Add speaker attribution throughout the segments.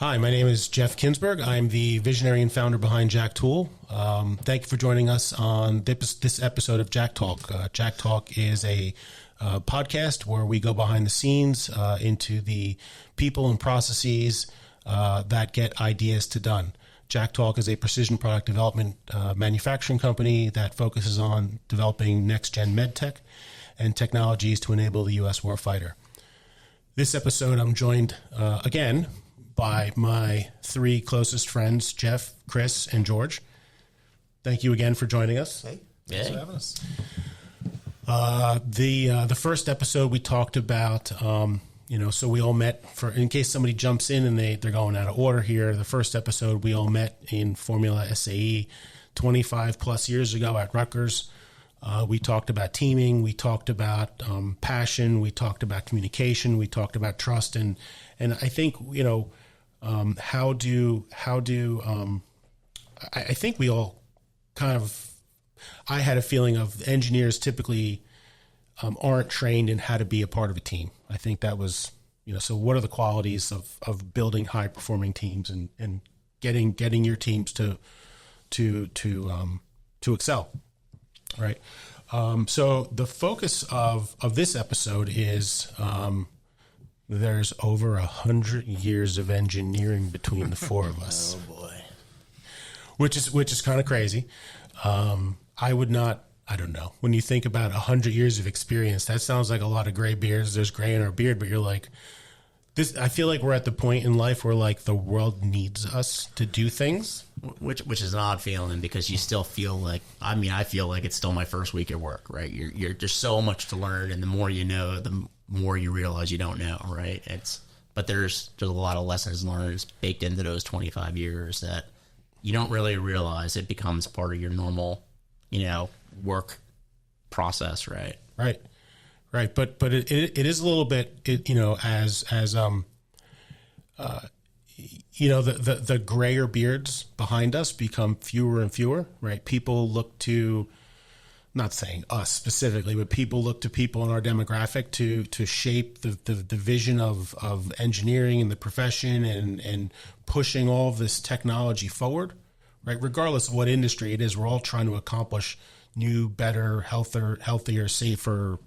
Speaker 1: Hi, my name is Jeff Kinsberg. I'm the visionary and founder behind JAKTOOL. Thank you for joining us on this episode of JAKTALK. JAKTALK is a podcast where we go behind the scenes into the people and processes that get ideas to done. JAKTALK is a precision product development manufacturing company that focuses on developing next-gen medtech and technologies to enable the U.S. warfighter. This episode, I'm joined again by my three closest friends, Jeff, Chris, and George. Thank you again for joining us.
Speaker 2: Hey,
Speaker 3: thanks
Speaker 2: for
Speaker 3: having us.
Speaker 1: The first episode we talked about, so we all met in case somebody jumps in and they're going out of order here. The first episode we all met in Formula SAE 25 plus years ago at Rutgers. We talked about teaming. We talked about passion. We talked about communication. We talked about trust. And I think, I think we all I had a feeling of engineers typically aren't trained in how to be a part of a team. I think that was, so what are the qualities of building high performing teams and getting your teams to excel. Right. So the focus of this episode is, there's over 100 years of engineering between the four of us.
Speaker 2: Oh boy.
Speaker 1: Which is kind of crazy. I don't know. When you think about 100 years of experience, that sounds like a lot of gray beards. There's gray in our beard, but you're like, I feel like we're at the point in life where like the world needs us to do things.
Speaker 2: Which is an odd feeling because you still feel like, I feel like it's still my first week at work, right? You're just so much to learn, and the more you know, the more you realize you don't know, right? But there's a lot of lessons learned baked into those 25 years that you don't really realize. It becomes part of your normal, work process, right?
Speaker 1: Right. But it is a little bit, the grayer beards behind us become fewer and fewer, right? People look to, not saying us specifically, but people look to people in our demographic to shape the vision of engineering and the profession and pushing all of this technology forward, right? Regardless of what industry it is, we're all trying to accomplish new, better, healthier, safer,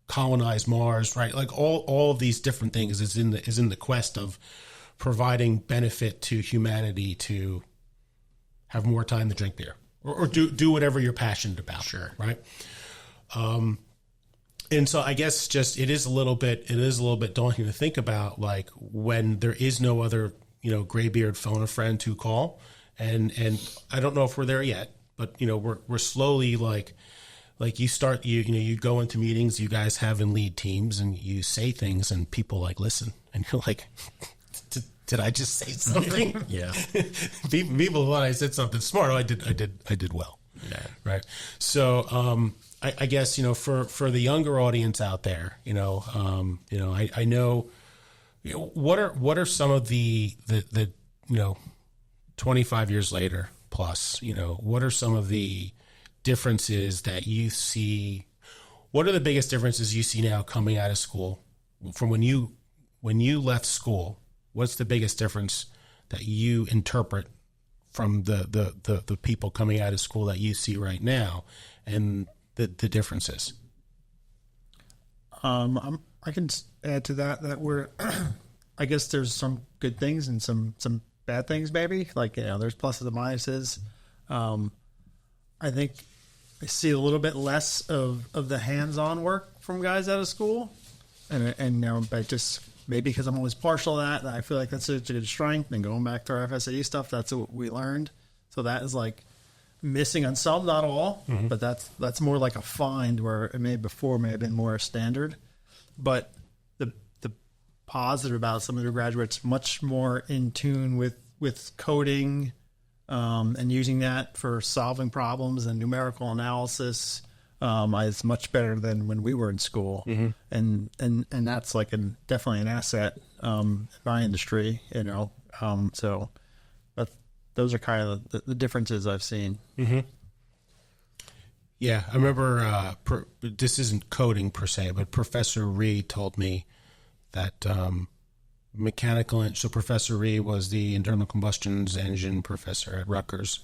Speaker 1: colonize Mars, right? Like all of these different things is in the quest of providing benefit to humanity to have more time to drink beer or do whatever you're passionate about.
Speaker 2: Sure.
Speaker 1: Right. And so I guess just it is a little bit daunting to think about, like, when there is no other, graybeard phone a friend to call. And I don't know if we're there yet, but we're slowly like you go into meetings you guys have in lead teams and you say things and people like listen and you're like, did I just say something?
Speaker 2: Yeah.
Speaker 1: People thought I said something smart. Oh, I did well.
Speaker 2: Yeah.
Speaker 1: Right. So I guess for the younger audience out there, I know what are some of the 25 years later plus, what are some of the differences that you see? What are the biggest differences you see now coming out of school from when you left school? What's the biggest difference that you interpret from the people coming out of school that you see right now and the differences?
Speaker 3: I can add to that we're, I guess there's some good things and some bad things, maybe. Like, there's pluses and minuses. I think I see a little bit less of the hands-on work from guys out of school. And but just maybe because I'm always partial to that, I feel like that's such a good strength. And going back to our FSAE stuff, that's what we learned. So that is like missing on some, not all, but that's more like a find where it may have been more standard. But the positive about some of the graduates, much more in tune with coding, and using that for solving problems and numerical analysis is much better than when we were in school. And that's like definitely an asset in my industry, so those are kind of the differences I've seen.
Speaker 1: Yeah, I remember, this isn't coding per se, but Professor Reed told me that So Professor Ree was the internal combustion engine professor at Rutgers.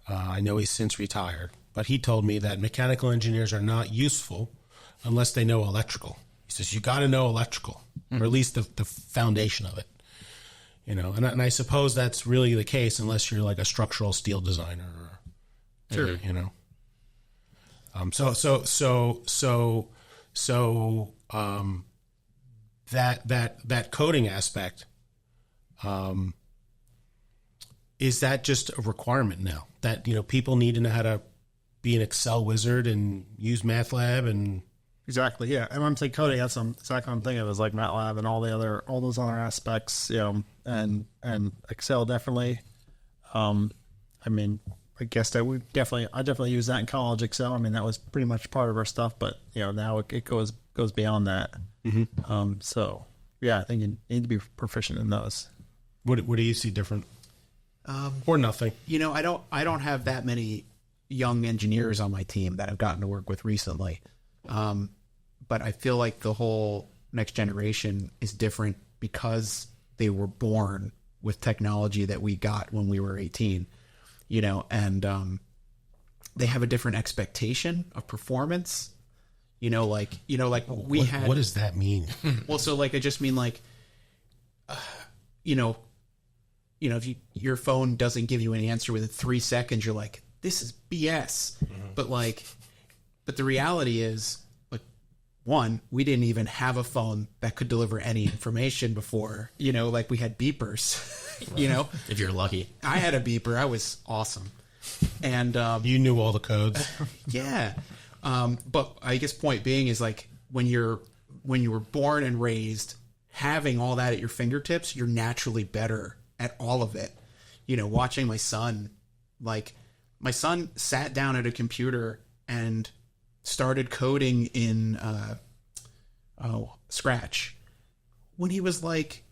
Speaker 1: I know he's since retired, but he told me that mechanical engineers are not useful unless they know electrical. He says, you got to know electrical, or at least the foundation of it. You know, and I suppose that's really the case unless you're like a structural steel designer, or,
Speaker 3: Sure.
Speaker 1: You know. That coding aspect, is that just a requirement now that, you know, people need to know how to be an Excel wizard and use MATLAB and
Speaker 3: Exactly. Yeah. And when I'm saying coding, that's exactly what I'm thinking of, is like MATLAB and all those other aspects, you know, and Excel definitely. I mean, I guess that I definitely used that in college, Excel. I mean, that was pretty much part of our stuff, but you know, now it goes beyond that.
Speaker 1: Mm-hmm.
Speaker 3: So yeah, I think you need to be proficient in those.
Speaker 1: What do you see different? Or nothing?
Speaker 4: You know, I don't have that many young engineers on my team that I've gotten to work with recently. But I feel like the whole next generation is different because they were born with technology that we got when we were 18, you know, and they have a different expectation of performance, you know, like we had.
Speaker 1: What does that mean?
Speaker 4: Well, so like, I just mean like, you know, if your phone doesn't give you an answer within 3 seconds, you're like, this is BS. Mm-hmm. But the reality is, like, one, we didn't even have a phone that could deliver any information before, you know, like we had beepers, you know,
Speaker 2: If you're lucky.
Speaker 4: I had a beeper. I was awesome. And,
Speaker 1: You knew all the codes.
Speaker 4: yeah. But I guess point being is like when you were born and raised, having all that at your fingertips, you're naturally better at all of it. You know, watching my son sat down at a computer and started coding in Scratch when he was like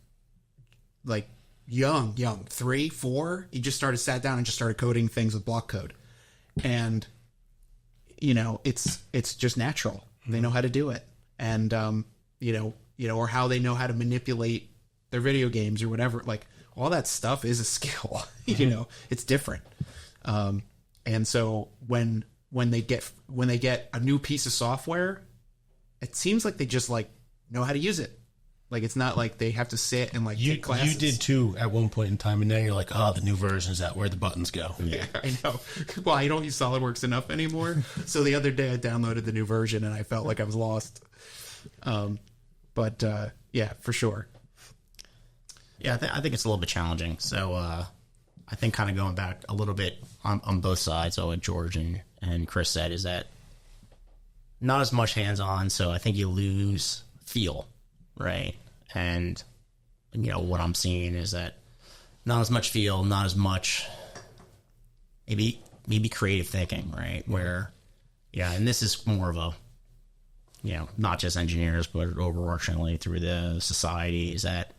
Speaker 4: young, 3, 4. He just sat down and just started coding things with block code. And you know, it's just natural. They know how to do it. And you know, or how they know how to manipulate their video games or whatever. Like, all that stuff is a skill. You know, it's different. And so when they get a new piece of software, it seems like they just like know how to use it. Like, it's not like they have to sit and like take classes.
Speaker 1: You did too at one point in time, and now you're like, oh, the new version is that where the buttons go.
Speaker 4: Yeah, I know. Well, I don't use SolidWorks enough anymore. So the other day I downloaded the new version and I felt like I was lost. But yeah, for sure.
Speaker 2: Yeah, I think it's a little bit challenging. So I think kind of going back a little bit on both sides, so what George and Chris said is that not as much hands-on, so I think you lose feel, right? And, you know, what I'm seeing is that not as much feel, not as much maybe creative thinking, right? Where, yeah, and this is more of a, you know, not just engineers, but overarchingly through the society, is that,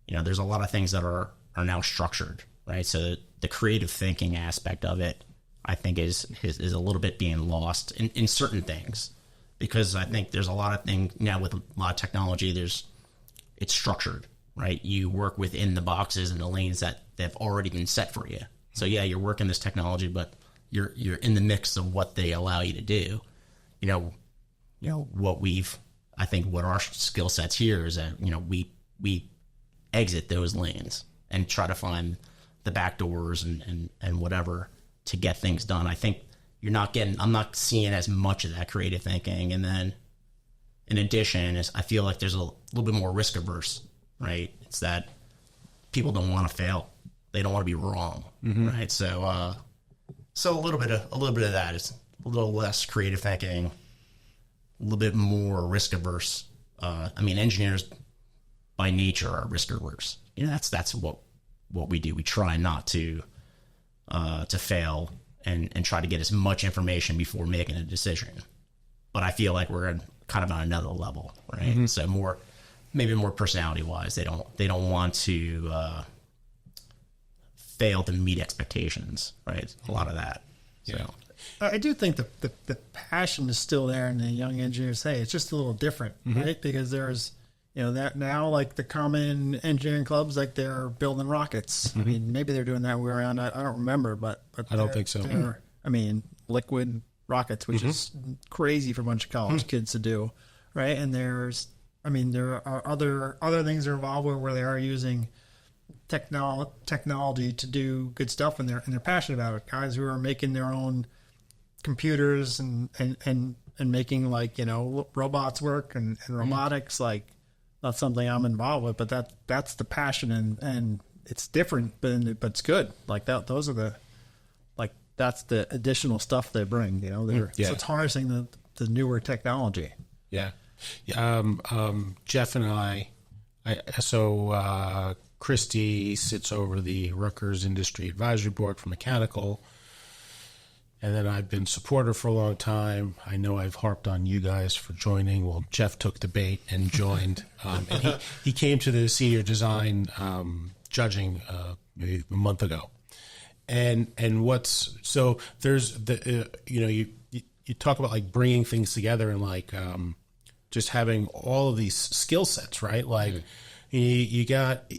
Speaker 2: you know, there's a lot of things that are now structured, right? So the creative thinking aspect of it, I think, is a little bit being lost in certain things, because I think there's a lot of things now with a lot of technology. It's structured, right? You work within the boxes and the lanes that have already been set for you. So yeah, you're working this technology, but you're in the mix of what they allow you to do. You know I think what our skill sets here is that, you know, we exit those lanes and try to find the back doors and whatever to get things done. I think I'm not seeing as much of that creative thinking. And then in addition, I feel like there's a little bit more risk averse, right? It's that people don't want to fail. They don't want to be wrong, right? So a little bit of that is a little less creative thinking, a little bit more risk averse. I mean, engineers by nature are risk averse. You know, that's what we do. We try not to fail and try to get as much information before making a decision. But I feel like we're kind of on another level, right? Mm-hmm. So maybe more personality wise, they don't want to fail to meet expectations, right? A lot of that.
Speaker 1: Yeah.
Speaker 2: So.
Speaker 3: I do think the passion is still there in the young engineers. Hey, it's just a little different, right? Because there's, that now, like the common engineering clubs, like they're building rockets. I mean, maybe they're doing that way around. I don't remember, but
Speaker 1: I don't think so.
Speaker 3: I mean, liquid rockets, which is crazy for a bunch of college kids to do, right? And there are other things that are involved where they are using technology to do good stuff, and they're passionate about it. Guys who are making their own computers and making robots work and robotics, like not something I'm involved with, but that's the passion, and it's different, but it's good. Like that, those are that's the additional stuff they bring. So it's harnessing the newer technology.
Speaker 1: Yeah. Jeff and I Christy sits over the Rutgers Industry Advisory Board for mechanical. And then I've been supporter for a long time. I know I've harped on you guys for joining. Well, Jeff took the bait and joined. And he came to the senior design judging maybe a month ago. And so there's the you talk about like bringing things together and like just having all of these skill sets, right? Like you got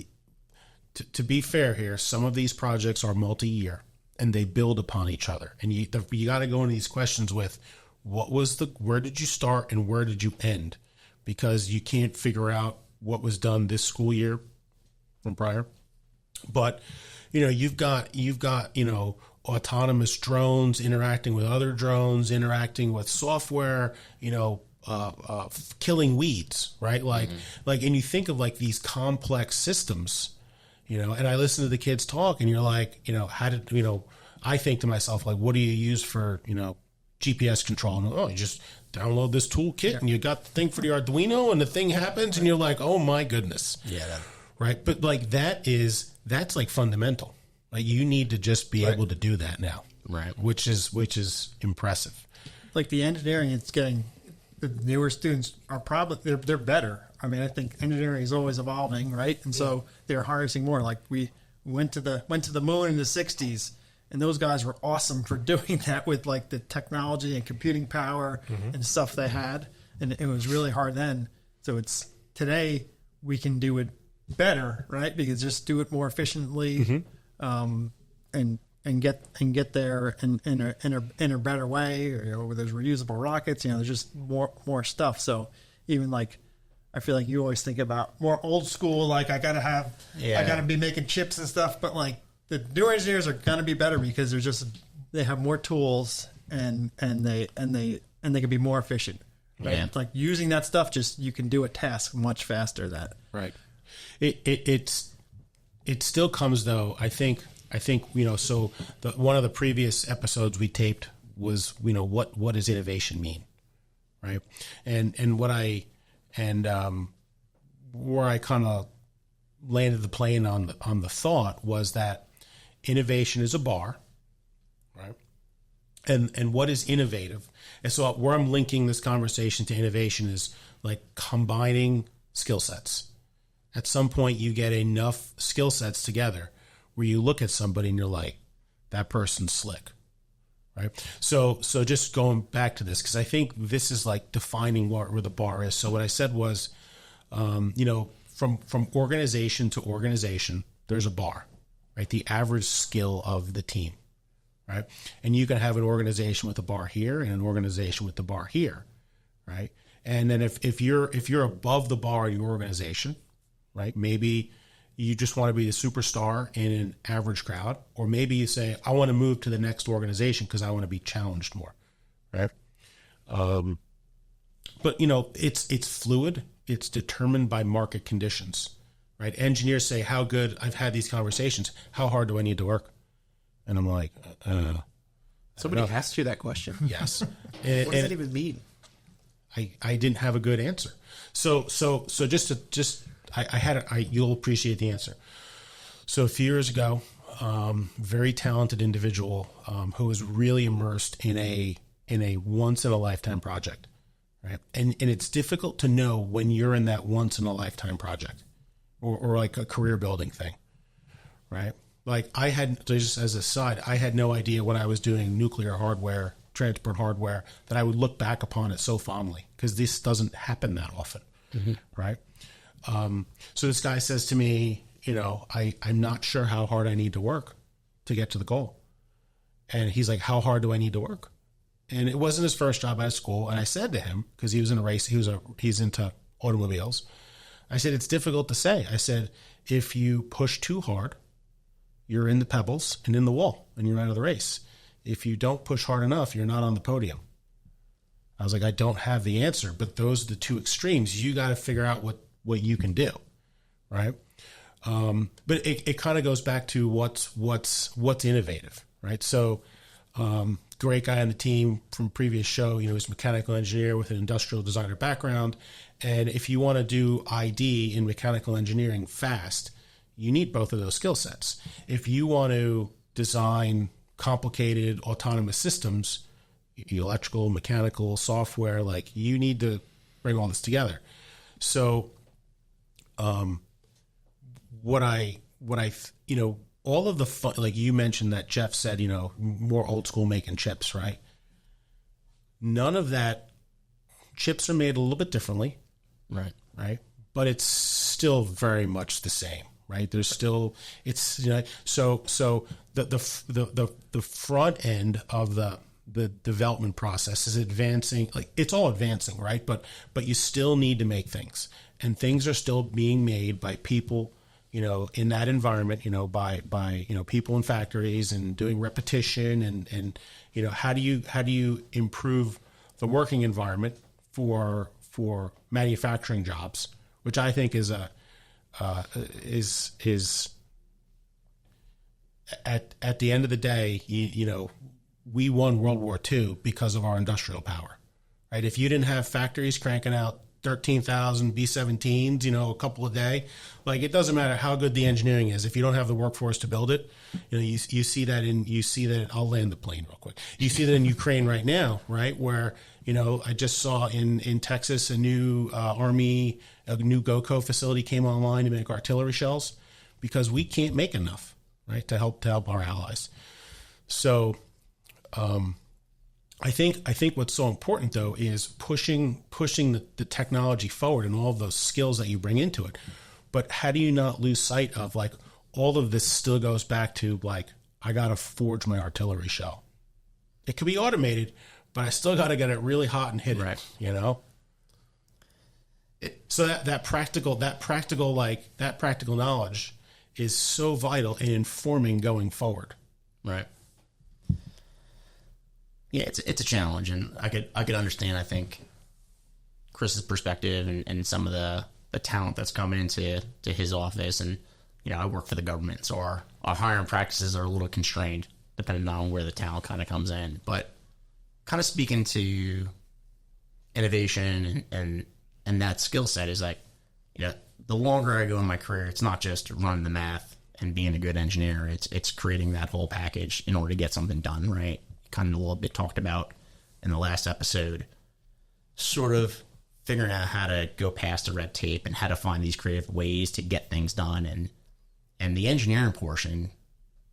Speaker 1: to be fair here. Some of these projects are multi-year. And they build upon each other. And you got to go into these questions with where did you start and where did you end? Because you can't figure out what was done this school year from prior. But, you've got autonomous drones interacting with other drones, interacting with software, killing weeds, right? Like, and you think of like these complex systems, and I listen to the kids talk and you're like, how did, I think to myself, like, what do you use for, GPS control? And, you just download this toolkit and you got the thing for the Arduino and the thing happens and you're like, oh my goodness.
Speaker 2: Yeah.
Speaker 1: Right. But like that's like fundamental. Like you need to just be able to do that now.
Speaker 2: Right.
Speaker 1: Which is impressive.
Speaker 3: Like the engineering, it's getting, the newer students are probably, they're better. I mean, I think engineering is always evolving, right? And so they're harnessing more. Like we went to the moon in the 60s, and those guys were awesome for doing that with like the technology and computing power and stuff they had. And it was really hard then. So it's today we can do it better, right? Because just do it more efficiently, and get there in a better way. Or there's reusable rockets. There's just more stuff. So even like, I feel like you always think about more old school, like I gotta be making chips and stuff, but like the newer engineers are gonna be better because they have more tools and they can be more efficient. Right?
Speaker 2: Yeah.
Speaker 3: Like using that stuff, just you can do a task much faster.
Speaker 1: Right. It still comes though. I think so one of the previous episodes we taped was what does innovation mean, right? And where I kind of landed the plane on the thought was that innovation is a bar, right? And what is innovative? And so where I'm linking this conversation to innovation is like combining skill sets. At some point, you get enough skill sets together where you look at somebody and you're like, that person's slick. Right. So just going back to this, because I think this is like defining where the bar is. So what I said was, from organization to organization, there's a bar, right? The average skill of the team, right? And you can have an organization with a bar here and an organization with the bar here, right? And then if you're above the bar in your organization, right? Maybe you just want to be the superstar in an average crowd, or maybe you say, I want to move to the next organization because I want to be challenged more, right? But it's fluid. It's determined by market conditions, right? Engineers say, how good, I've had these conversations. How hard do I need to work? And I'm like,
Speaker 4: somebody asked you that question.
Speaker 1: Yes.
Speaker 4: What does that even mean?
Speaker 1: I didn't have a good answer. So you'll appreciate the answer. So a few years ago, very talented individual who was really immersed in a once in a lifetime project, right? And it's difficult to know when you're in that once in a lifetime project, or like a career building thing, right? Like just as a side, I had no idea when I was doing nuclear hardware, transport hardware, that I would look back upon it so fondly because this doesn't happen that often, right? So this guy says to me, I'm not sure how hard I need to work to get to the goal. And he's like, how hard do I need to work? And it wasn't his first job out of school. And I said to him, because he was in a race, he's into automobiles. I said, it's difficult to say. I said, if you push too hard, you're in the pebbles and in the wall and you're out of the race. If you don't push hard enough, you're not on the podium. I was like, I don't have the answer, but those are the two extremes. You got to figure out what you can do. Right. But it kind of goes back to what's innovative. Right. So, great guy on the team from previous show, he's a mechanical engineer with an industrial designer background. And if you want to do ID in mechanical engineering fast, you need both of those skill sets. If you want to design complicated autonomous systems, electrical, mechanical, software, like you need to bring all this together. So, all of the fun, like you mentioned that Jeff said, more old school making chips, right? None of that. Chips are made a little bit differently.
Speaker 2: Right.
Speaker 1: Right. But it's still very much the same, right? There's still, it's, so the front end of the development process is advancing, like it's all advancing, right? But you still need to make things, and things are still being made by people, in that environment, by people in factories and doing repetition and how do you improve the working environment for manufacturing jobs, which I think is at the end of the day, we won World War II because of our industrial power, right? If you didn't have factories cranking out 13,000 B-17s, a couple a day, like it doesn't matter how good the engineering is. If you don't have the workforce to build it, you see that I'll land the plane real quick. You see that in Ukraine right now, right? Where, I just saw in Texas, a new Army, a new GOCO facility came online to make artillery shells because we can't make enough, right? To help our allies. So, I think what's so important though is pushing the technology forward and all of those skills that you bring into it. But how do you not lose sight of like all of this still goes back to like, I got to forge my artillery shell. It could be automated, but I still got to get it really hot and hit it, So that practical knowledge is so vital in informing going forward.
Speaker 2: Right. Yeah, it's a challenge, and I could understand, I think, Chris's perspective and some of the talent that's coming into his office. And I work for the government, so our hiring practices are a little constrained depending on where the talent kind of comes in. But kind of speaking to innovation and that skill set is like, the longer I go in my career, it's not just running the math and being a good engineer. It's creating that whole package in order to get something done, right? Kind of a little bit talked about in the last episode, sort of figuring out how to go past the red tape and how to find these creative ways to get things done. And the engineering portion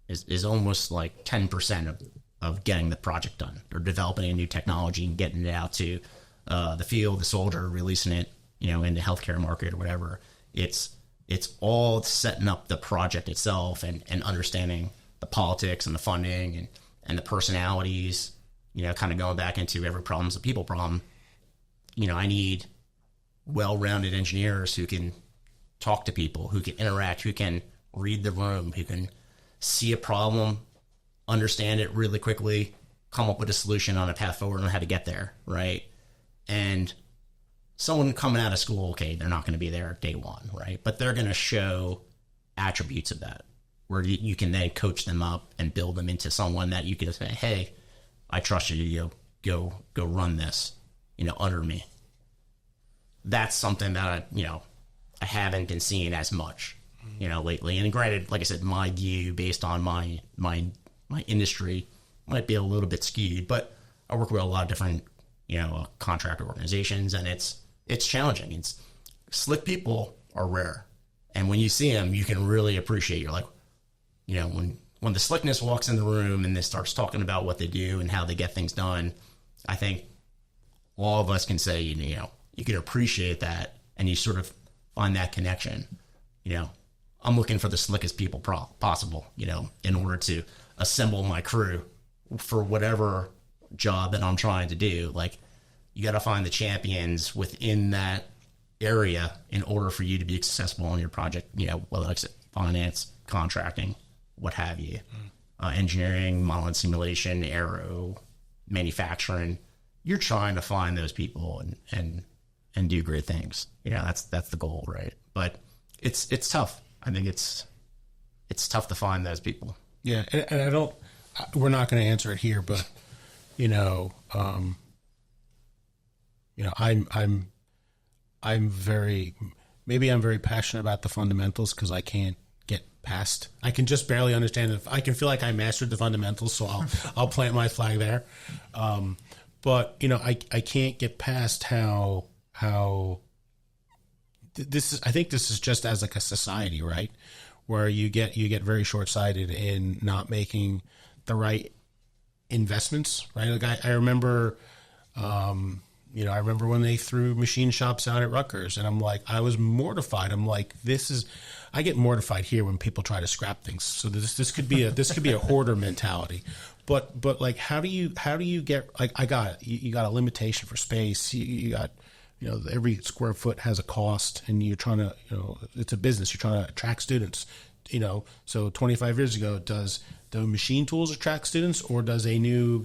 Speaker 2: is almost like 10% of getting the project done, or developing a new technology and getting it out to the field, the soldier, releasing it, in the healthcare market or whatever. It's all setting up the project itself and understanding the politics and the funding and the personalities, kind of going back into every problem's a people problem. I need well-rounded engineers who can talk to people, who can interact, who can read the room, who can see a problem, understand it really quickly, come up with a solution on a path forward on how to get there, right? And someone coming out of school, okay, they're not going to be there day one, right? But they're going to show attributes of that, where you can then coach them up and build them into someone that you can say, hey, I trust you to go run this, under me. That's something that I haven't been seeing as much, lately. And granted, like I said, my view based on my industry might be a little bit skewed, but I work with a lot of different, contractor organizations, and it's challenging. It's slick people are rare. And when you see them, you can really appreciate, you're like, when the slickness walks in the room and they starts talking about what they do and how they get things done, I think all of us can say, you can appreciate that, and you sort of find that connection. You know, I'm looking for the slickest people possible, you know, in order to assemble my crew for whatever job that I'm trying to do. Like, you got to find the champions within that area in order for you to be successful on your project, you know, whether it's finance, contracting, what have you, engineering, modeling, simulation, aero, manufacturing. You're trying to find those people and do great things. You know, that's the goal, right? But it's tough. I think it's tough to find those people.
Speaker 1: Yeah, and we're not going to answer it here, but you know, I'm very passionate about the fundamentals because I can't get past. I can just barely understand it. I can feel like I mastered the fundamentals, so I'll plant my flag there. But you know, I can't get past how this is. I think this is just as like a society, right? Where you get very short-sighted in not making the right investments, right? Like I remember, you know, I remember when they threw machine shops out at Rutgers, and I'm like, I was mortified. I'm like, I get mortified here when people try to scrap things. So this could be a hoarder mentality, but like, how do you get, like, I got it. You got a limitation for space. You got, you know, every square foot has a cost, and you're trying to, you know, it's a business. You're trying to attract students, you know. So 25 years ago, does the machine tools attract students, or does a new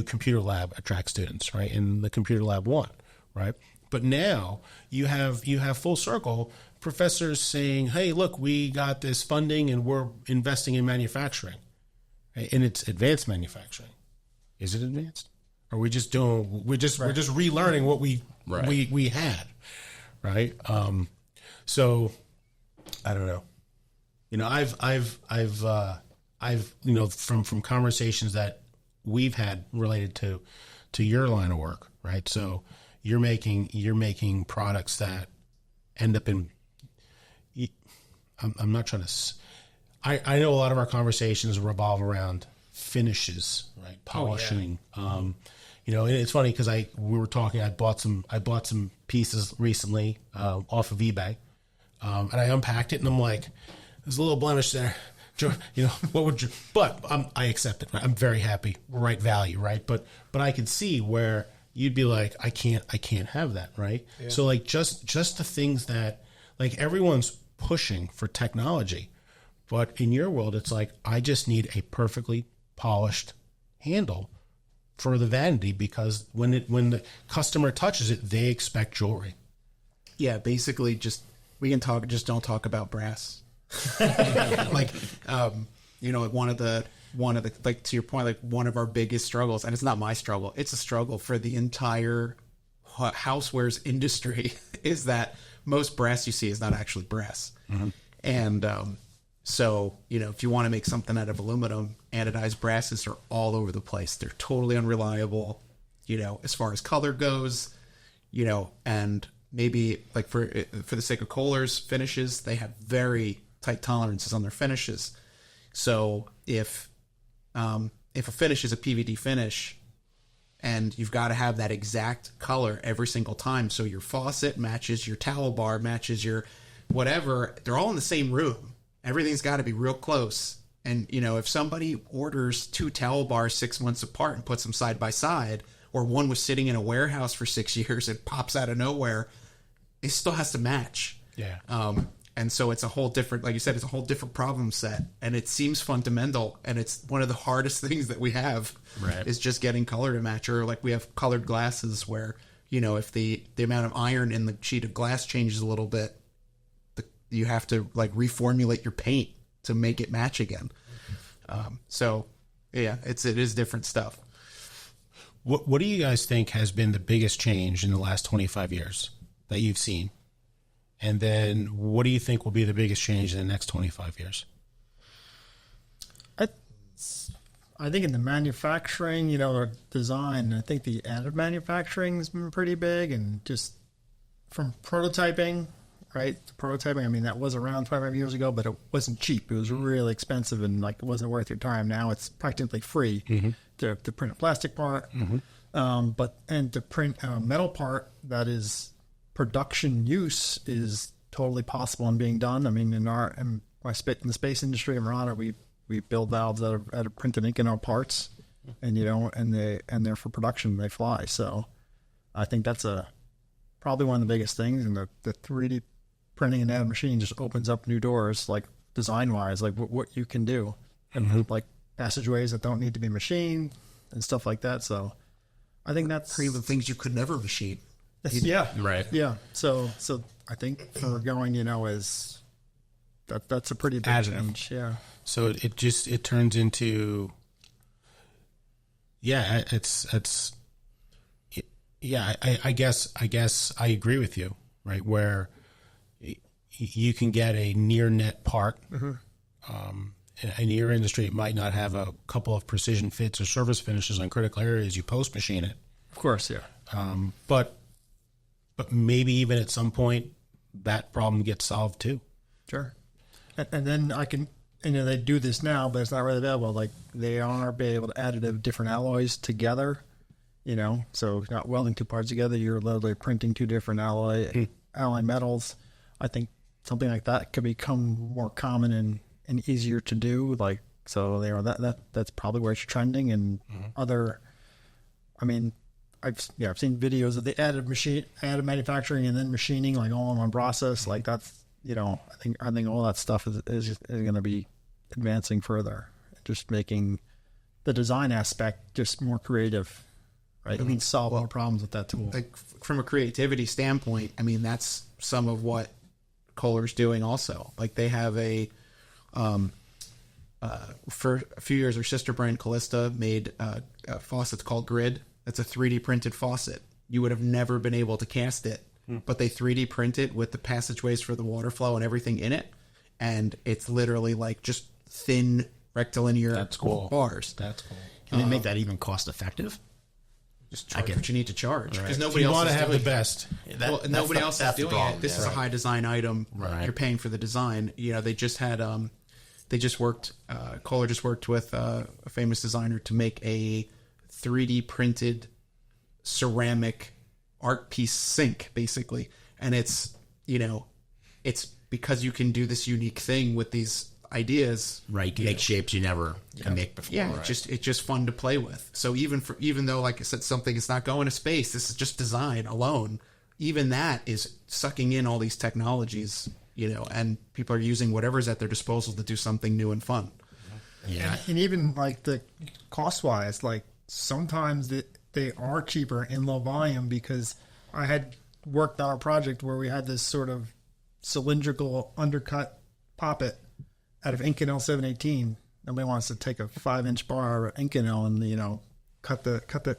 Speaker 1: computer lab attract students, right? And the computer lab won, right? But now you have full circle professors saying, hey, look, we got this funding and we're investing in manufacturing, right? And it's advanced manufacturing. Is it advanced? Or we're just relearning what we had, right? So I don't know. You know, I've you know, from conversations that we've had related to your line of work, right? So you're making products that end up in. I'm not trying to. I know a lot of our conversations revolve around finishes, right? Polishing. Oh, yeah. You know, and it's funny because we were talking. I bought some pieces recently off of eBay, and I unpacked it, and I'm like, there's a little blemish there. You know, what would you? But I accept it. Right? I'm very happy. Right value, right? But I could see where you'd be like, I can't have that, right? Yeah. So like just the things that, like, everyone's pushing for technology, but in your world, it's like, I just need a perfectly polished handle for the vanity, because when the customer touches it, they expect jewelry.
Speaker 4: Yeah, basically, just don't talk about brass. Like, you know, one of the like, to your point, like, one of our biggest struggles, and it's not my struggle, it's a struggle for the entire housewares industry, is that most brass you see is not actually brass. Mm-hmm. And so, you know, if you want to make something out of aluminum, anodized brasses are all over the place. They're totally unreliable, you know, as far as color goes, you know, and maybe, like, for the sake of Kohler's finishes, they have very tight tolerances on their finishes. So if a finish is a PVD finish, and you've got to have that exact color every single time, so your faucet matches your towel bar, matches your whatever, they're all in the same room. Everything's got to be real close. And, you know, if somebody orders 2 towel bars 6 months apart and puts them side by side, or one was sitting in a warehouse for 6 years and pops out of nowhere, it still has to match. Yeah. And so it's a whole different, like you said, it's a whole different problem set, and it seems fundamental, and it's one of the hardest things that we have, right, is just getting color to match. Or like, we have colored glasses where, you know, if the amount of iron in the sheet of glass changes a little bit, you have to, like, reformulate your paint to make it match again. So yeah, it is different stuff.
Speaker 1: What do you guys think has been the biggest change in the last 25 years that you've seen? And then what do you think will be the biggest change in the next 25 years?
Speaker 3: I think in the manufacturing, you know, or design, I think the additive manufacturing has been pretty big, and just from prototyping, right? Prototyping, I mean, that was around 25 years ago, but it wasn't cheap. It was really expensive, and, like, it wasn't worth your time. Now it's practically free to print a plastic part, and to print a metal part that is production use is totally possible and being done. I mean, in the space industry in Verona, we build valves out of printed ink in our parts, and they're for production. They fly. So I think that's probably one of the biggest things. And the 3D printing and additive machining just opens up new doors, like design wise, like what you can do, and like passageways that don't need to be machined and stuff like that. So I think that's
Speaker 4: Even things you could never machine.
Speaker 2: Right.
Speaker 3: Yeah. So I think for going, that's a pretty big
Speaker 1: Additive.
Speaker 3: change. Yeah.
Speaker 1: So it turns into, I guess I agree with you, right? Where you can get a near net part. In your industry, it might not have a couple of precision fits or surface finishes on critical areas. You post machine it,
Speaker 3: Of course. Yeah.
Speaker 1: but maybe even at some point that problem gets solved too.
Speaker 3: Sure. And then I can, they do this now, but it's not really available. Like they are be able to additive different alloys together, so not welding two parts together. You're literally printing two different alloy metals. I think something like that could become more common and easier to do. Like, so that's probably where it's trending. And I've seen videos of the additive manufacturing and then machining, like all in one process. Like that's, I think all that stuff is going to be advancing further, just making the design aspect just more creative, right? You can solve more problems with that tool.
Speaker 4: Like from a creativity standpoint, I mean, that's some of what Kohler's doing also. Like they have for a few years, our sister brand Callista made a faucet called Grid. That's a 3D printed faucet. You would have never been able to cast it, but they 3D print it with the passageways for the water flow and everything in it. And it's literally like just thin rectilinear bars.
Speaker 1: That's cool.
Speaker 2: Can they make that even cost effective?
Speaker 4: Just charge what you need to charge. Because
Speaker 1: So
Speaker 4: nobody
Speaker 1: you
Speaker 4: else
Speaker 1: want to
Speaker 4: is
Speaker 1: have
Speaker 4: doing
Speaker 1: the best.
Speaker 4: nobody else is doing it. This is a high design item.
Speaker 2: Right.
Speaker 4: You're paying for the design. They just had Kohler just worked with a famous designer to make a 3D printed ceramic art piece sink, basically. And it's because you can do this unique thing with these ideas.
Speaker 2: Right. You can make shapes you never can make before.
Speaker 4: Yeah,
Speaker 2: right?
Speaker 4: it's just fun to play with. So even though, like I said, something is not going to space, this is just design alone. Even that is sucking in all these technologies, and people are using whatever's at their disposal to do something new and fun.
Speaker 2: Yeah.
Speaker 3: And even like the cost wise, like sometimes they are cheaper in low volume, because I had worked on a project where we had this sort of cylindrical undercut poppet out of Inconel 718. Nobody wants to take a 5-inch bar of Inconel and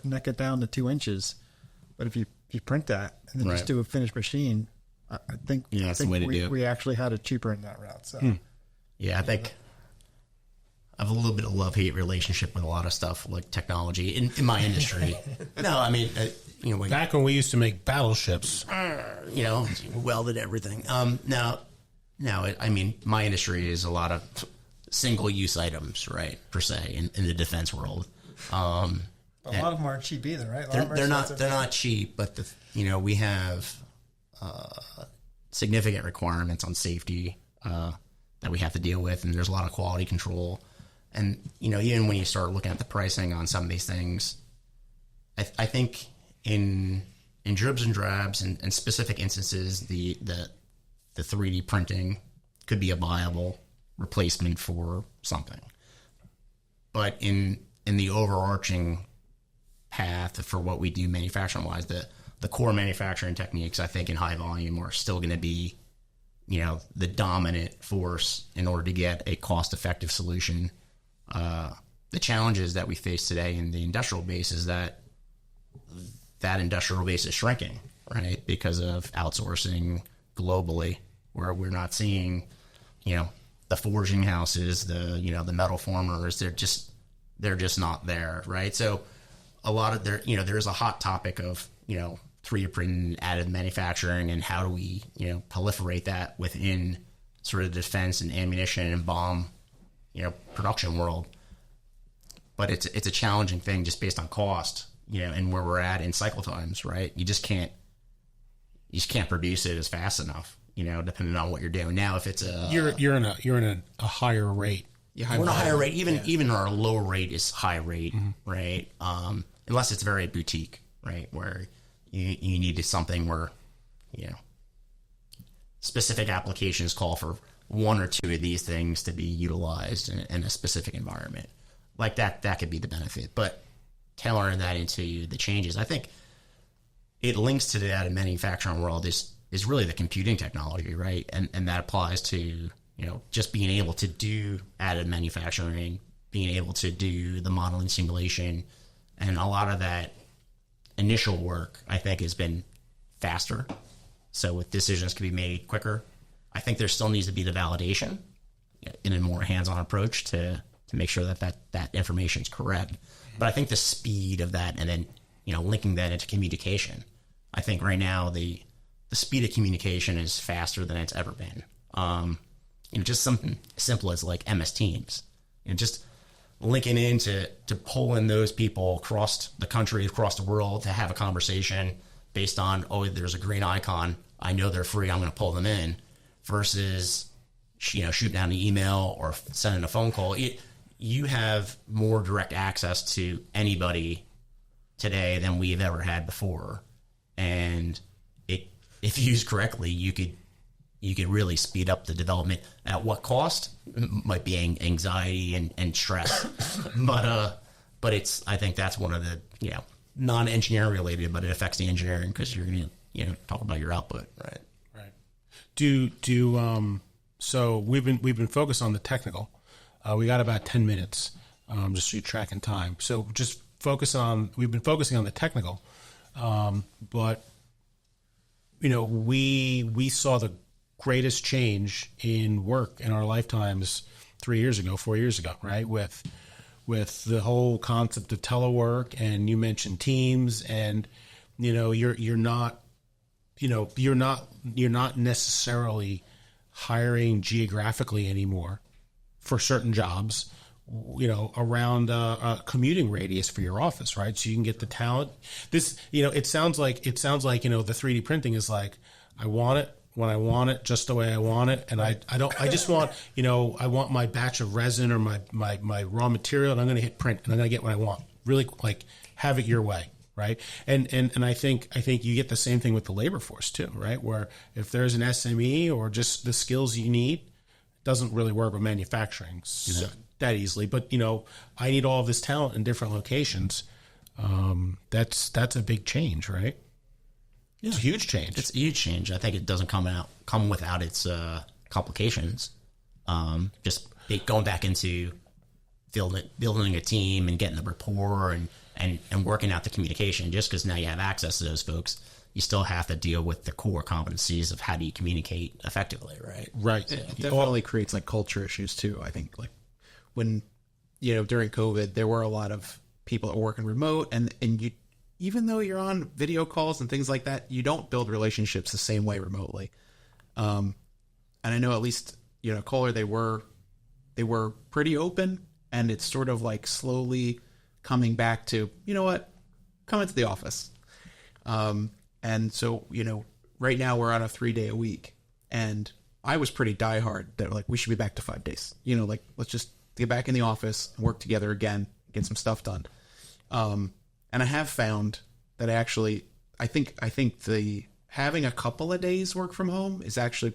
Speaker 3: neck it down to 2 inches. But if you print that and then just do a finished machine, I think
Speaker 2: that's the way to do it.
Speaker 3: We actually had it cheaper in that route. So
Speaker 2: Yeah, I think I have a little bit of love-hate relationship with a lot of stuff like technology in my industry. No, I mean,
Speaker 1: Back when we used to make battleships.
Speaker 2: welded everything. Now, I mean, my industry is a lot of single-use items, right, per se, in the defense world.
Speaker 3: a lot of them aren't cheap either, right?
Speaker 2: They're not cheap, but we have significant requirements on safety that we have to deal with, and there's a lot of quality control. And even when you start looking at the pricing on some of these things, I think in dribs and drabs and specific instances, the 3D printing could be a viable replacement for something. But in the overarching path for what we do manufacturing wise, the core manufacturing techniques, I think in high volume are still going to be, the dominant force in order to get a cost effective solution. The challenges that we face today in the industrial base is that industrial base is shrinking, right? Because of outsourcing globally, where we're not seeing, the forging houses, the metal formers, they're just not there, right? So a lot of there's a hot topic of, 3D printing, additive manufacturing, and how do we, proliferate that within sort of defense and ammunition and bomb, production world. But it's a challenging thing just based on cost, and where we're at in cycle times, right? You just can't you just can't produce it as fast enough, depending on what you're doing. Now, if it's
Speaker 1: you're in a higher rate.
Speaker 2: Yeah, we're in a higher rate. Even our low rate is high rate, right? Unless it's very boutique, right, where you need something where, specific applications call for one or two of these things to be utilized in a specific environment. Like that could be the benefit. But tailoring that into the changes, I think it links to the additive manufacturing world is really the computing technology, right? And that applies to, just being able to do additive manufacturing, being able to do the modeling simulation, and a lot of that initial work, I think, has been faster. So with decisions can be made quicker. I think there still needs to be the validation in a more hands-on approach to make sure that information is correct. But I think the speed of that, and then linking that into communication, I think right now the speed of communication is faster than it's ever been. Just something simple as like MS Teams, just linking in to pull in those people across the country, across the world to have a conversation based on, there's a green icon, I know they're free, I'm going to pull them in, versus shooting out an email or sending a phone call. You have more direct access to anybody today than we've ever had before, and if used correctly, you could really speed up the development. At what cost? Might be anxiety and stress, but I think that's one of the non-engineering related, but it affects the engineering because you're going to talk about your output, right?
Speaker 1: So we've been focused on the technical. We got about 10 minutes, just so you're tracking time. So just we've been focusing on the technical, but we saw the greatest change in work in our lifetimes 4 years ago, right? With the whole concept of telework, and you mentioned Teams, and you're not necessarily hiring geographically anymore for certain jobs, around a commuting radius for your office, right? So you can get the talent. This, it sounds like the 3D printing is like, I want it when I want it, just the way I want it. And I just want, I want my batch of resin or my raw material, and I'm going to hit print and I'm going to get what I want. Really, like, have it your way. Right. And I think you get the same thing with the labor force too, right? Where if there's an SME or just the skills you need, it doesn't really work with manufacturing that easily. But, I need all of this talent in different locations. That's a big change, right? Yeah. It's a huge change.
Speaker 2: It's a huge change. I think it doesn't come without its complications. Just going back into building a team and getting the rapport and working out the communication. Just because now you have access to those folks, you still have to deal with the core competencies of how do you communicate effectively, right?
Speaker 1: Right.
Speaker 4: It definitely creates like culture issues too. I think like when, during COVID, there were a lot of people that were working remote, and you, even though you're on video calls and things like that, you don't build relationships the same way remotely. And I know at least, Kohler, they were pretty open, and it's sort of like slowly coming back to, come into the office. And so, right now we're on a 3-day a week, and I was pretty diehard that like, we should be back to 5 days, let's just get back in the office and work together again, get some stuff done. And I have found that I think the having a couple of days work from home is actually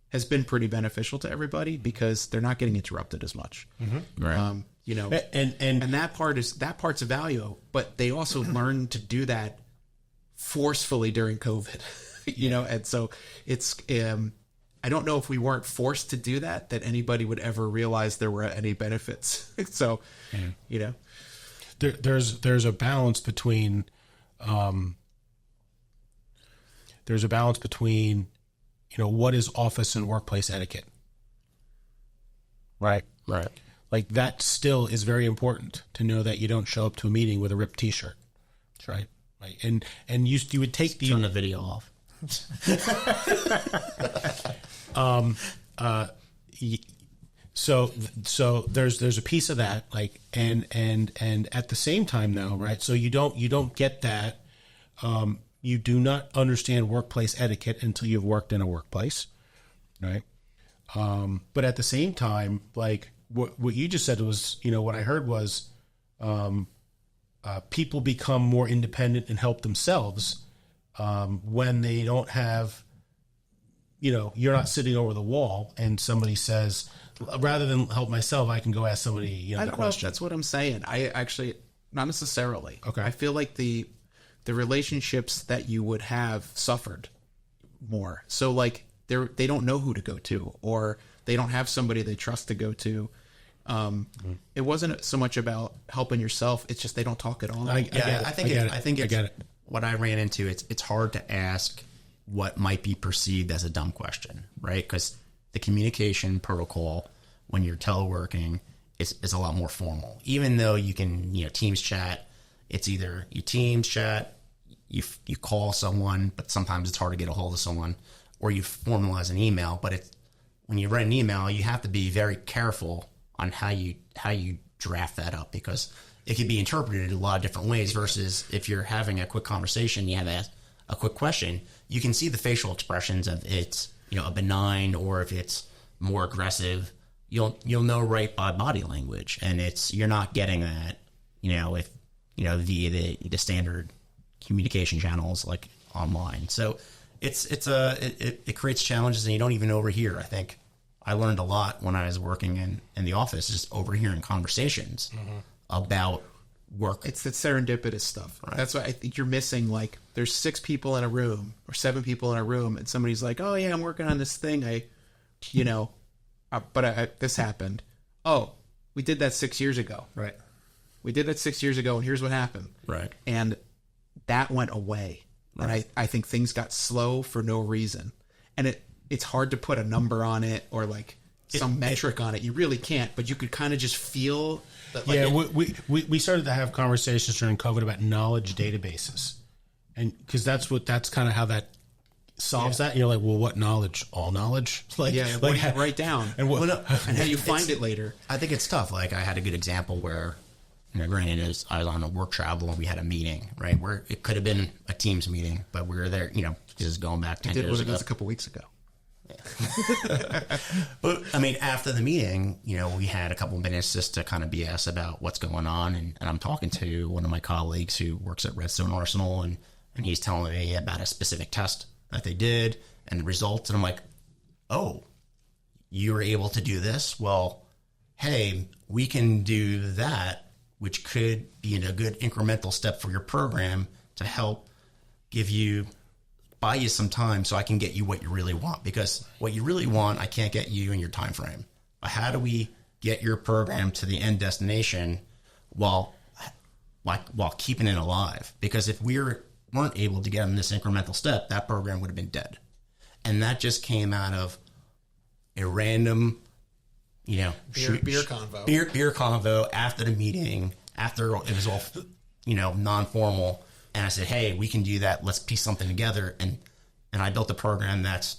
Speaker 4: has been pretty beneficial to everybody because they're not getting interrupted as much.
Speaker 2: Mm-hmm. Right.
Speaker 4: And that part's a value, but they also learned to do that forcefully during COVID, and so it's, I don't know if we weren't forced to do that anybody would ever realize there were any benefits. So,
Speaker 1: there's a balance between, what is office and workplace etiquette, right?
Speaker 2: Right.
Speaker 1: Like that still is very important to know that you don't show up to a meeting with a ripped T-shirt, right? Right. And you would take
Speaker 2: turn the video off.
Speaker 1: So there's a piece of that, like, and at the same time though, right? So you don't get that you do not understand workplace etiquette until you've worked in a workplace, right? But at the same time, like what you just said was, what I heard was people become more independent and help themselves when they don't have, you're not sitting over the wall and somebody says, rather than help myself, I can go ask somebody,
Speaker 4: I
Speaker 1: the
Speaker 4: don't know if
Speaker 1: question.
Speaker 4: that's what I'm saying. I actually, not necessarily.
Speaker 1: Okay.
Speaker 4: I feel like the relationships that you would have suffered more. So like they don't know who to go to, or they don't have somebody they trust to go to. It wasn't so much about helping yourself. It's just they don't talk at all.
Speaker 2: I think
Speaker 1: I get it.
Speaker 2: What I ran into, it's hard to ask what might be perceived as a dumb question, right? Because the communication protocol when you're teleworking is a lot more formal. Even though you can, Teams chat, it's either you Teams chat, you call someone, but sometimes it's hard to get a hold of someone, or you formalize an email. But when you write an email, you have to be very careful on how you draft that up, because it could be interpreted a lot of different ways. Versus if you're having a quick conversation, you have a quick question, you can see the facial expressions of it's a benign, or if it's more aggressive, you'll know right by body language, and you're not getting that if via the standard communication channels like online. So it creates challenges, and you don't even overhear. I think I learned a lot when I was working in the office, just overhearing conversations about work.
Speaker 4: It's the serendipitous stuff. Right. That's why I think you're missing, like, there's 6 people in a room or 7 people in a room, and somebody's like, oh yeah, I'm working on this thing. This happened. Oh, we did that 6 years ago.
Speaker 3: Right.
Speaker 4: We did that 6 years ago, and here's what happened.
Speaker 2: Right.
Speaker 4: And that went away. Right. And I think things got slow for no reason. And it's hard to put a number on it, or like some metric on it. You really can't, but you could kind of just feel that. Like
Speaker 1: we started to have conversations during COVID about knowledge databases, and because that's kind of how that solves that. And you're like, well, what knowledge? All knowledge?
Speaker 4: What do you write down, and how you find it later.
Speaker 2: I think it's tough. Like, I had a good example where, granted, I was on a work travel and we had a meeting, right? Where it could have been a Teams meeting, but we were there, just going back 10 years ago.
Speaker 4: It was a couple weeks ago.
Speaker 2: But I mean, after the meeting, we had a couple minutes just to kind of BS about what's going on, and I'm talking to one of my colleagues who works at Redstone Arsenal, and he's telling me about a specific test that they did and the results, and I'm like, oh, you were able to do this? Well, hey, we can do that, which could be a good incremental step for your program to help buy you some time so I can get you what you really want. Because what you really want, I can't get you in your time frame. But how do we get your program to the end destination while keeping it alive? Because if we weren't able to get them this incremental step, that program would have been dead. And that just came out of a random,
Speaker 4: beer convo.
Speaker 2: Beer convo after the meeting, after it was all, non-formal. And I said, hey, we can do that. Let's piece something together. And I built a program that's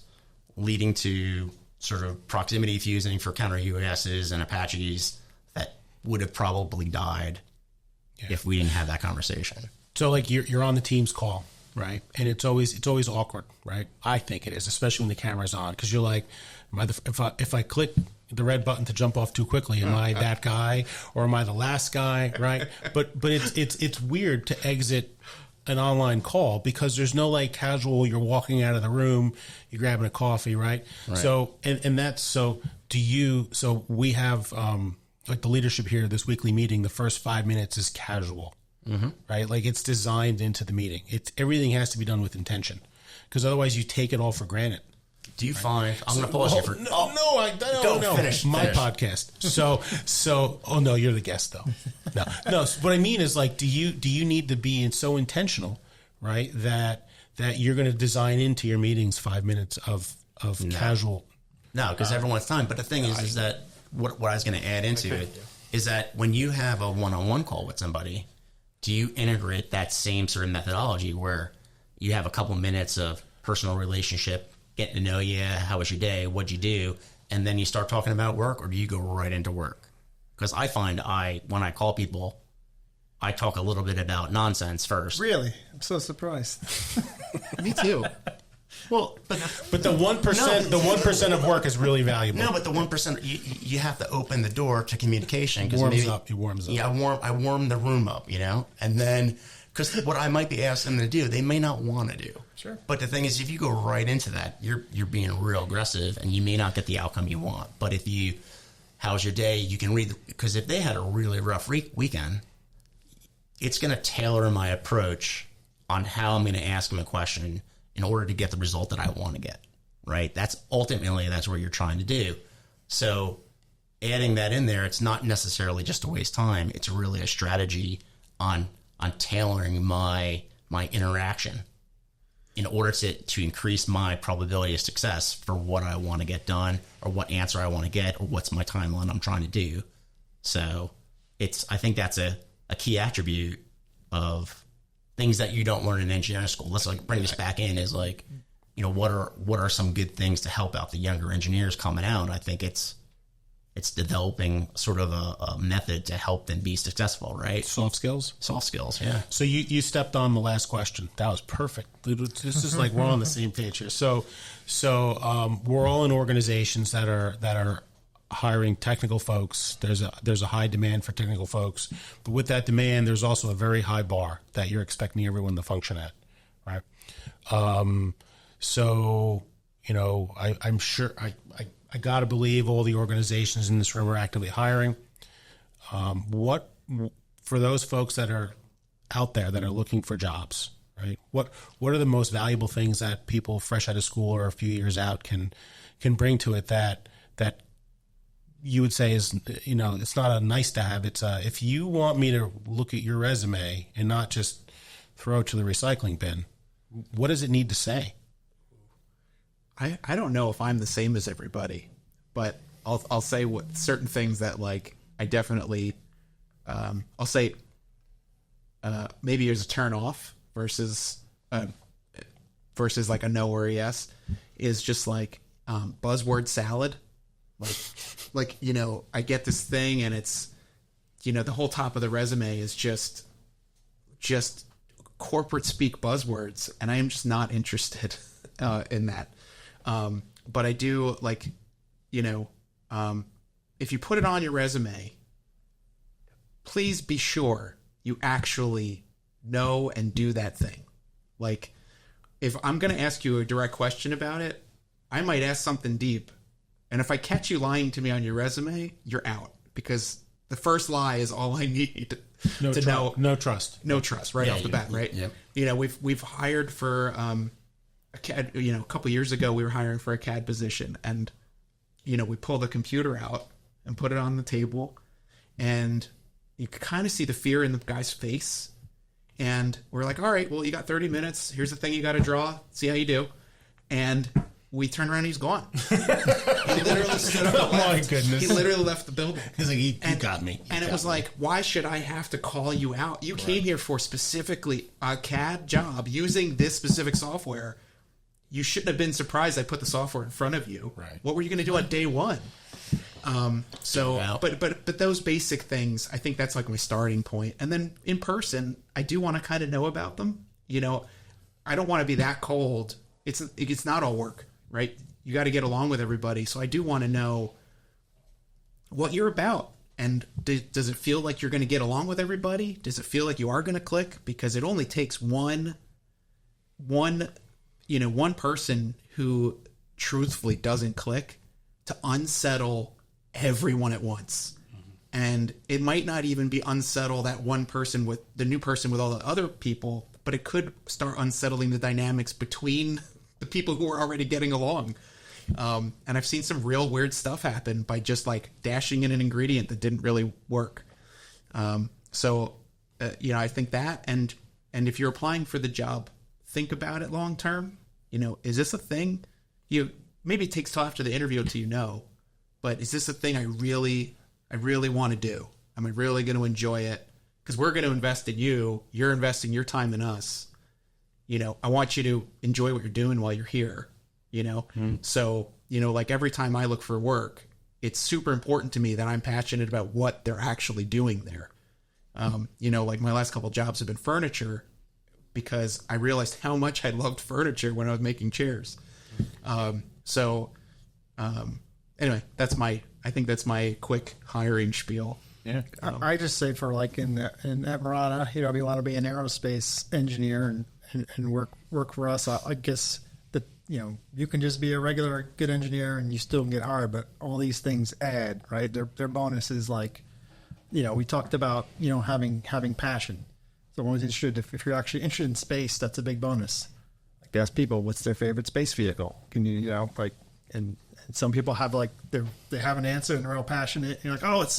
Speaker 2: leading to sort of proximity fusing for counter UASs and Apaches that would have probably died if we didn't have that conversation.
Speaker 1: So like you're on the Teams call, right? And it's always awkward, right? I think it is, especially when the camera's on, because you're like, if I click the red button to jump off too quickly, am I that guy, or am I the last guy, right? But it's weird to exit an online call because there's no like casual, you're walking out of the room, you're grabbing a coffee, right? So so we have like the leadership here, this weekly meeting, the first 5 minutes is casual, right? Like it's designed into the meeting. Everything has to be done with intention, because otherwise you take it all for granted.
Speaker 2: Do you find? I'm going to pause you for.
Speaker 1: I don't.
Speaker 2: Finish
Speaker 1: my podcast. So. Oh no, you're the guest though. No. What I mean is, like, do you need to be so intentional, right? That you're going to design into your meetings 5 minutes of casual.
Speaker 2: No, because everyone's time. But the thing is that what I was going to add into it is that when you have a one-on-one call with somebody, do you integrate that same sort of methodology where you have a couple minutes of personal relationship, getting to know you, how was your day, what'd you do, and then you start talking about work, or do you go right into work? Because I find when I call people, I talk a little bit about nonsense first.
Speaker 3: Really? I'm so surprised.
Speaker 4: Me too.
Speaker 2: Well,
Speaker 1: But the 1%, the 1% of work is really valuable.
Speaker 2: no, but the 1%, you have to open the door to communication.
Speaker 1: It warms up. It warms up.
Speaker 2: Yeah, I warm the room up, and then because what I might be asking them to do, they may not want to do.
Speaker 1: Sure.
Speaker 2: But the thing is, if you go right into that, you're being real aggressive, and you may not get the outcome you want. But if you, how's your day? You can read, because if they had a really rough weekend, it's going to tailor my approach on how I'm going to ask them a question in order to get the result that I want to get, right? That's what you're trying to do. So adding that in there, it's not necessarily just to waste time. It's really a strategy on tailoring my interaction in order to increase my probability of success for what I want to get done, or what answer I want to get, or what's my timeline I'm trying to do. So I think that's a key attribute of things that you don't learn in engineering school. Let's bring this back in, is what are some good things to help out the younger engineers coming out? I think it's developing sort of a method to help them be successful, right?
Speaker 1: Soft skills?
Speaker 2: Soft skills, yeah.
Speaker 1: So you stepped on the last question. That was perfect. This is like we're on the same page here. So we're all in organizations that are hiring technical folks. There's a high demand for technical folks, but with that demand, there's also a very high bar that you're expecting everyone to function at, right? So I'm sure I got to believe all the organizations in this room are actively hiring. What for those folks that are out there that are looking for jobs, right? What are the most valuable things that people fresh out of school or a few years out can bring to it that you would say is, it's not a nice to have. It's if you want me to look at your resume and not just throw it to the recycling bin, what does it need to say?
Speaker 4: I don't know if I'm the same as everybody, but I'll say what certain things that I definitely I'll say maybe there's a turn off versus like a no or a yes is just buzzword salad. I get this thing and it's, the whole top of the resume is just corporate speak buzzwords, and I am just not interested in that. But I do if you put it on your resume, please be sure you actually know and do that thing. If I'm going to ask you a direct question about it, I might ask something deep. And if I catch you lying to me on your resume, you're out, because the first lie is all I need to know.
Speaker 1: No trust.
Speaker 4: No trust right off the bat, right?
Speaker 2: Yep.
Speaker 4: We've hired for a CAD. A couple years ago, we were hiring for a CAD position, and we pull the computer out and put it on the table, and you could kind of see the fear in the guy's face. And we're like, all right, well, you got 30 minutes. Here's the thing you got to draw. See how you do. And we turn around and he's gone. He literally stood up and left.
Speaker 1: Oh, my goodness.
Speaker 4: He literally left the building.
Speaker 1: He's like, you got me.
Speaker 4: And it was like, why should I have to call you out? You came here for specifically a CAD job using this specific software. You shouldn't have been surprised I put the software in front of you.
Speaker 1: Right.
Speaker 4: What were you going to do on day one? But those basic things, I think that's my starting point. And then in person, I do want to kind of know about them. I don't want to be that cold. It's not all work, right? You got to get along with everybody. So I do want to know what you're about. And does it feel like you're going to get along with everybody? Does it feel like you are going to click? Because it only takes one person who truthfully doesn't click to unsettle everyone at once. Mm-hmm. And it might not even be unsettle that one person with the new person with all the other people, but it could start unsettling the dynamics between the people who are already getting along. And I've seen some real weird stuff happen by just dashing in an ingredient that didn't really work. I think that, and if you're applying for the job, think about it long term. Is this a thing? Maybe it takes till after the interview till but is this a thing I really want to do? Am I really going to enjoy it? Because we're going to invest in you. You're investing your time in us. I want you to enjoy what you're doing while you're here. So, every time I look for work, it's super important to me that I'm passionate about what they're actually doing there. Like my last couple jobs have been furniture because I realized how much I loved furniture when I was making chairs. Anyway, I think that's my quick hiring spiel.
Speaker 3: Yeah. I just say for like in Emirata, we want to be an aerospace engineer and work for us. I guess that, you can just be a regular good engineer and you still get hired, but all these things add, right? Their bonus is like, we talked about, having passion. So when if you're actually interested in space, that's a big bonus. Like they ask people, what's their favorite space vehicle? Can you, and some people have like they have an answer and they're real passionate. And you're like, oh, it's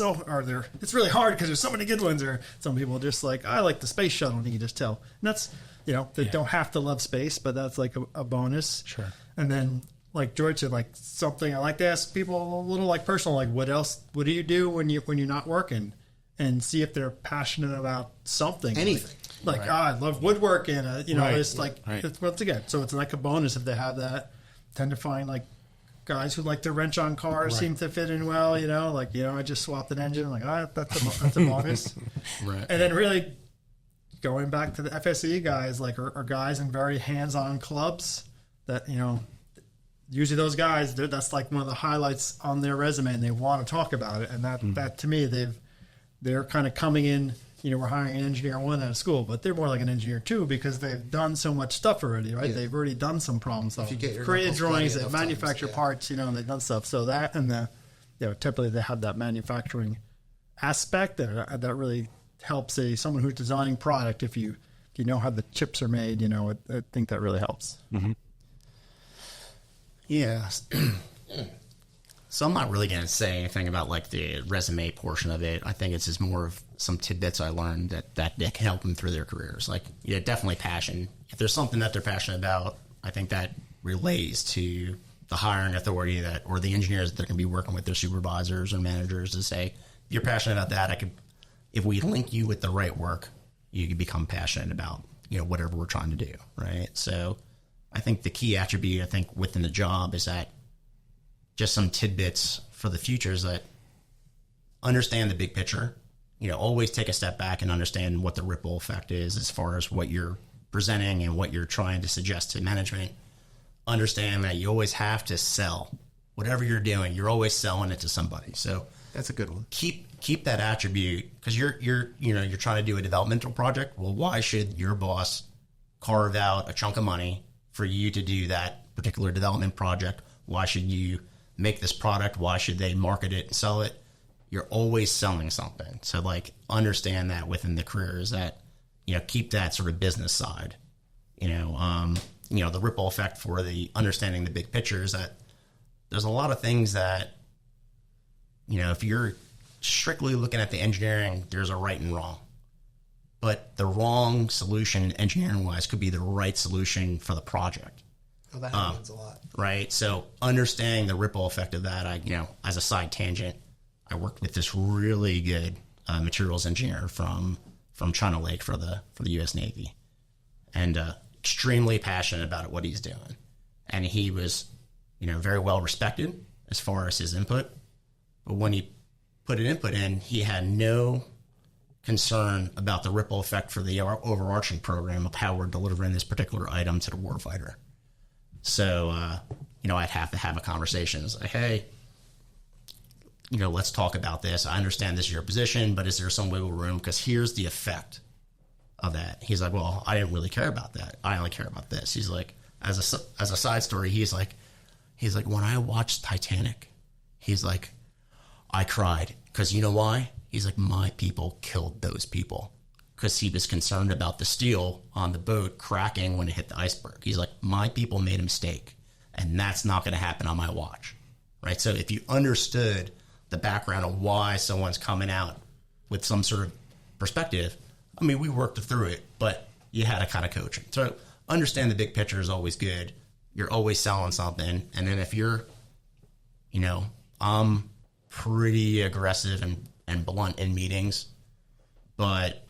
Speaker 3: really hard because there's so many good ones. Or some people are just like, I like the space shuttle. And you can just tell. And that's they don't have to love space, but that's like a bonus.
Speaker 1: Sure.
Speaker 3: And then like George said, like something I like to ask people a little like personal, like what else? What do you do when you're not working? And see if they're passionate about something.
Speaker 4: Anything.
Speaker 3: Like I love woodworking.
Speaker 1: Right.
Speaker 3: It's like it's once again. So it's like a bonus if they have that. Tend to find like guys who like to wrench on cars seem to fit in well. I just swapped an engine. I'm like, that's a bonus.
Speaker 2: Right.
Speaker 3: And then really going back to the FSE guys, like are guys in very hands-on clubs that usually those guys that's like one of the highlights on their resume, and they want to talk about it. And that to me they're kind of coming in. We're hiring an engineer 1 out of school, but they're more like an engineer 2 because they've done so much stuff already, right? Yeah. They've already done some problem solving, created drawings, they manufacture parts, and they've done stuff. So that and typically they have that manufacturing aspect that really helps someone who's designing product. If you know how the chips are made, I think that really helps.
Speaker 1: Mm-hmm.
Speaker 2: Yeah. So I'm not really going to say anything about like the resume portion of it. I think it's just more of some tidbits I learned that can help them through their careers. Like, definitely passion. If there's something that they're passionate about, I think that relays to the hiring authority or the engineers that they're going to be working with, their supervisors or managers, to say, if you're passionate about that, if we link you with the right work, you can become passionate about, whatever we're trying to do. Right. So I think the key attribute, within the job is that just some tidbits for the future is that understand the big picture, always take a step back and understand what the ripple effect is as far as what you're presenting and what you're trying to suggest to management. Understand that you always have to sell whatever you're doing. You're always selling it to somebody. So
Speaker 4: that's a good one.
Speaker 2: Keep that attribute, because you're trying to do a developmental project. Well, why should your boss carve out a chunk of money for you to do that particular development project? Why should you make this product? Why should they market it and sell it? You're always selling something. So like understand that within the career is that, keep that sort of business side, the ripple effect for the understanding the big picture is that there's a lot of things that, if you're strictly looking at the engineering, there's a right and wrong, but the wrong solution engineering wise could be the right solution for the project.
Speaker 4: Oh, that happens a lot.
Speaker 2: Right. So understanding the ripple effect of that, as a side tangent, I worked with this really good materials engineer from China Lake for the U.S. Navy, and extremely passionate about what he's doing. And he was, very well respected as far as his input. But when he put an input in, he had no concern about the ripple effect for the overarching program of how we're delivering this particular item to the warfighter. So, I'd have to have a conversation. It's like, hey, let's talk about this. I understand this is your position, but is there some wiggle room? Because here's the effect of that. He's like, well, I didn't really care about that. I only care about this. He's like, as a side story, he's like, when I watched Titanic, he's like, I cried. Because you know why? He's like, my people killed those people. Because he was concerned about the steel on the boat cracking when it hit the iceberg. He's like, my people made a mistake, and that's not going to happen on my watch, right? So if you understood the background of why someone's coming out with some sort of perspective, we worked through it, but you had to kind of coach it. So understand the big picture is always good. You're always selling something, and then if you're, I'm pretty aggressive and blunt in meetings, but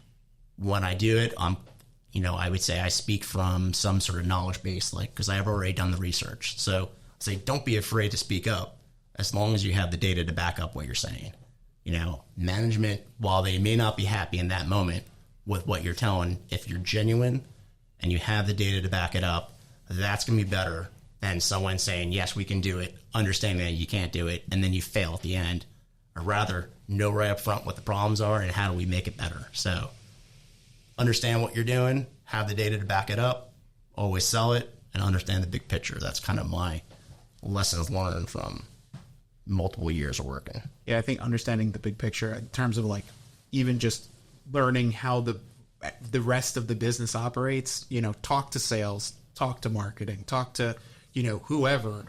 Speaker 2: when I do it, I would say I speak from some sort of knowledge base, because I have already done the research. So I say, don't be afraid to speak up as long as you have the data to back up what you're saying. management, while they may not be happy in that moment with what you're telling, if you're genuine and you have the data to back it up, that's going to be better than someone saying, yes, we can do it, understanding that you can't do it, and then you fail at the end. Or rather, know right up front what the problems are and how do we make it better. So understand what you're doing, have the data to back it up, always sell it, and understand the big picture. That's kind of my lessons learned from multiple years of working.
Speaker 4: Yeah, I think understanding the big picture in terms of like even just learning how the rest of the business operates, talk to sales, talk to marketing, talk to, whoever,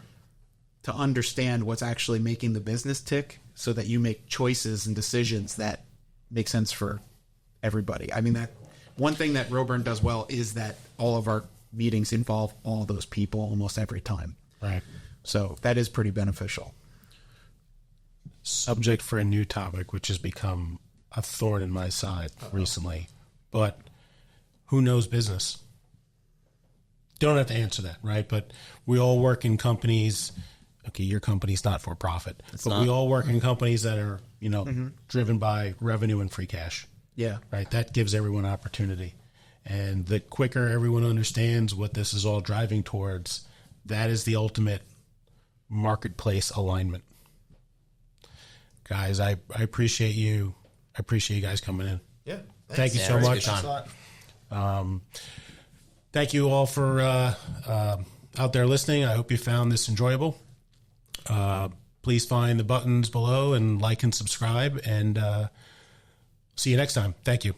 Speaker 4: to understand what's actually making the business tick so that you make choices and decisions that make sense for everybody. I mean, that one thing that Roburn does well is that all of our meetings involve all those people almost every time.
Speaker 1: Right.
Speaker 4: So that is pretty beneficial.
Speaker 1: Subject for a new topic, which has become a thorn in my side recently. But who knows business? Don't have to answer that, right? But we all work in companies. Okay, your company's not for profit, we all work in companies that are, driven by revenue and free cash.
Speaker 4: Yeah.
Speaker 1: Right. That gives everyone opportunity. And the quicker everyone understands what this is all driving towards, that is the ultimate marketplace alignment. Guys, I appreciate you. I appreciate you guys coming in.
Speaker 5: Yeah.
Speaker 1: Thank you so much. Thank you all for out there listening. I hope you found this enjoyable. Please find the buttons below and like and subscribe, and see you next time. Thank you.